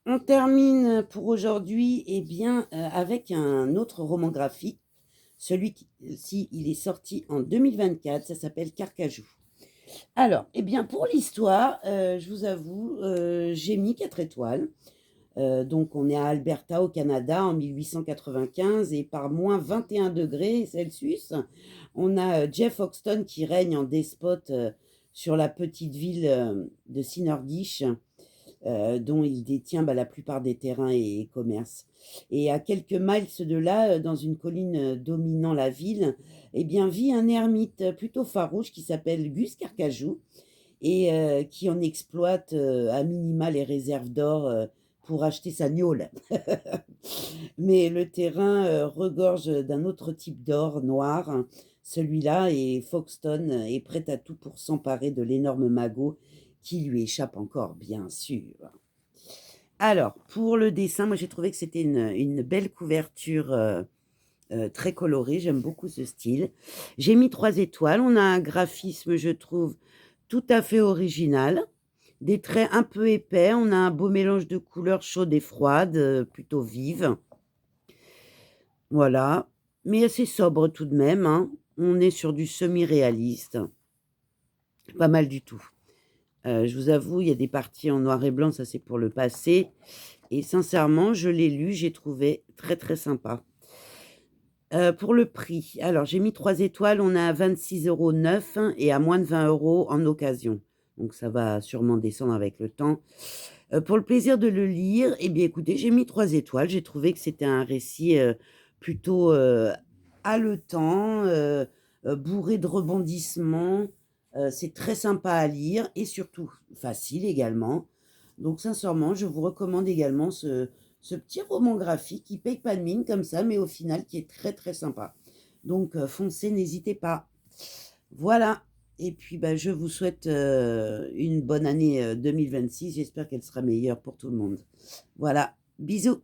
On termine pour aujourd'hui, eh bien, avec un autre roman graphique. Celui-ci, il est sorti en 2024, ça s'appelle Carcajou. Alors, eh bien, pour l'histoire, je vous avoue, j'ai mis 4 étoiles. Donc on est à Alberta au Canada en 1895 et par moins 21 degrés Celsius, on a Jeff Hoxton qui règne en despote sur la petite ville de Sinordish, dont il détient la plupart des terrains et commerces. Et à quelques miles de là, dans une colline dominant la ville, eh bien, vit un ermite plutôt farouche qui s'appelle Gus Carcajou et qui en exploite à minima les réserves d'or pour acheter sa gnôle. Mais le terrain regorge d'un autre type d'or noir, hein, celui-là, et Foxton est prêt à tout pour s'emparer de l'énorme magot qui lui échappe encore, bien sûr. Alors, pour le dessin, moi j'ai trouvé que c'était une belle couverture très colorée, j'aime beaucoup ce style. J'ai mis 3 étoiles, on a un graphisme, je trouve, tout à fait original, des traits un peu épais, on a un beau mélange de couleurs chaudes et froides, plutôt vives. Voilà, mais assez sobre tout de même, hein. On est sur du semi-réaliste, pas mal du tout. Je vous avoue, il y a des parties en noir et blanc, ça c'est pour le passé et sincèrement, je l'ai lu, j'ai trouvé très, très sympa. Pour le prix, alors j'ai mis 3 étoiles, on est à 26,09 € neuf et à moins de 20 € en occasion. Donc ça va sûrement descendre avec le temps. Pour le plaisir de le lire, eh bien écoutez, j'ai mis 3 étoiles. J'ai trouvé que c'était un récit, plutôt, haletant, bourré de rebondissements. C'est très sympa à lire et surtout facile également. Donc sincèrement, je vous recommande également ce petit roman graphique qui paye pas de mine comme ça, mais au final qui est très, très sympa. Donc foncez, n'hésitez pas. Voilà et puis, je vous souhaite, une bonne année, 2026. J'espère qu'elle sera meilleure pour tout le monde. Voilà, bisous.